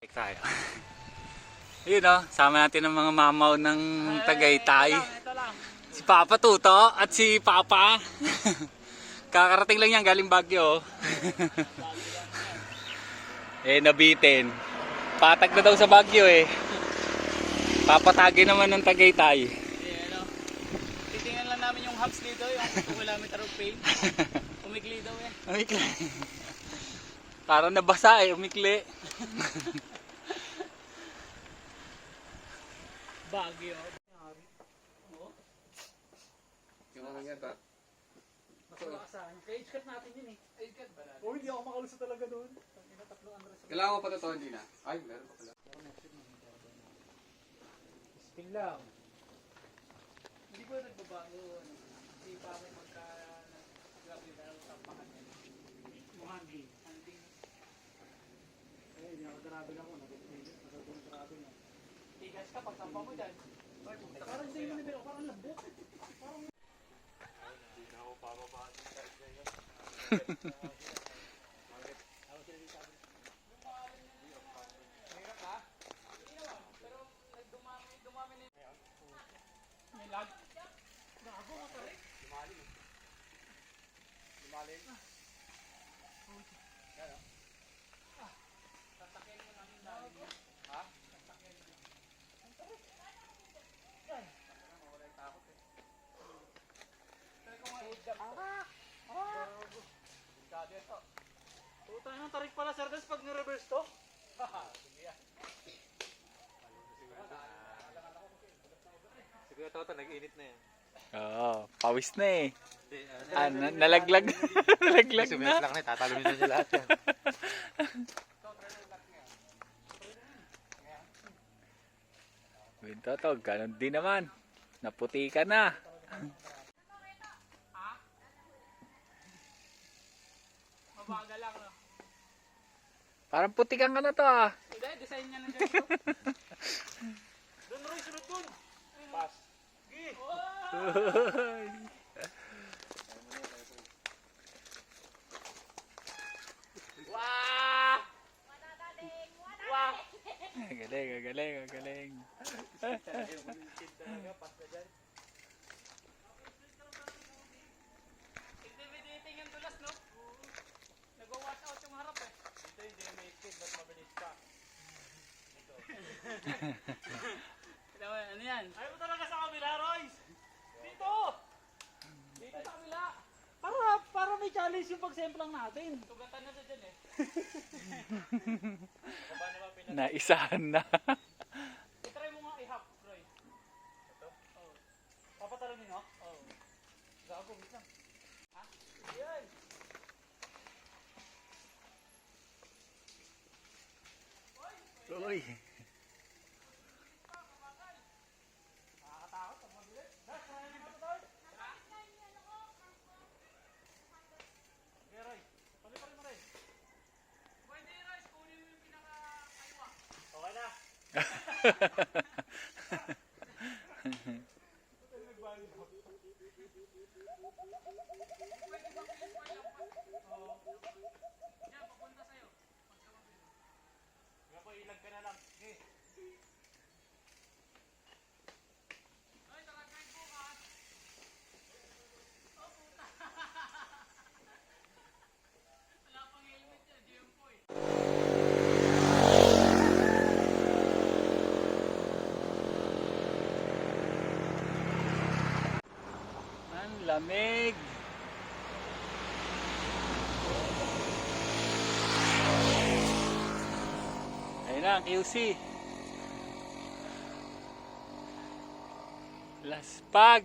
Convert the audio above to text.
Tayo. Ayun o, sama natin ang mga mamaw ng Tagaytay. Ito lang. Si Papa Tuto at si Papa. Kakarating lang yan, galing Baguio. Nabitin. Patag na daw sa Baguio eh. Papatagin naman ng Tagaytay. Titingnan lang namin yung hubs dito, yung 2 kilometer of pain. Umikli daw eh. Umikli. Parang nabasa eh, umikli. Baguio. Yung mga nga ta. Masalasan. Age cut natin yun eh. Age cut ba natin? Hindi ako makalusa talaga doon. Kailangan mo pa ito, hindi na. Ay, meron pa pala. Spin lang. Hindi ko nagbabago. Hindi pa ako magka-grabe na ang tampakan yan. Muhandi. Handing. Eh, hindi ako grabe lang ako. Nagagawin grabe na. Tigas ka pag tampa mo dyan. Parang hindi mo nabilo. Parang lambot. Hindi na ako pababa sa side na yun. May lag. Gago ka pa rin. Lumalim. Lumalim. Kaya? Tatakyan mo namin lalim. Ha? Tatakyan mo. Ang tarik. Yan. Mawala yung takot eh. Try ko nga i-jump. Delikado ito. Puta ng tarik pala sir Des pag ni-reverse to. Haha. Sige yan. Siguro ito, nag-init na yan. Oo, pawis na eh. Nalaglag. Nalaglag Sumilas na. lang na, tatalunin na niya lahat yan. Winto to, ganun din naman. Naputi ka na. Mabaga lang no. Parang putikan ka na to ah. Hindi, design niya lang dito. Doon Roy, sunod doon. Pass. Gi. Wah! Wah! Galing, galing, galing. Intimidating yung dulas, no? Nag-watch out yung harap eh. Dito hindi may speed, mas mabilis pa. Dito. Ano yan? Ayaw mo talaga sa kabila, Royce! Dito! Dito sa kabila! Para may challenge yung pagsemplang natin. Tugatan na sa dyan eh. Baba naman pinag- Naisahan na. I-try mo nga i-hop, Roy. Ito? Oo. Papatalamin, no? Oo. Gago, wait lang. Ha? Yan! Uy. Nakakatakot, ang mabilis. Dash, kaya naman ito, Roy. Okay, Roy. Pali-pali mo, Roy. Pwede, Roy. Kunin mo yung pinaka-kaiwa. Okay na. Yan, papunta sa'yo. Nga po, ilag ka na lang. Okay. Ay, talagay bukas. Oh, puta. Wala pang helmet yan, di yung po eh. Ang lamig. Ayun na ang QC. Laspag.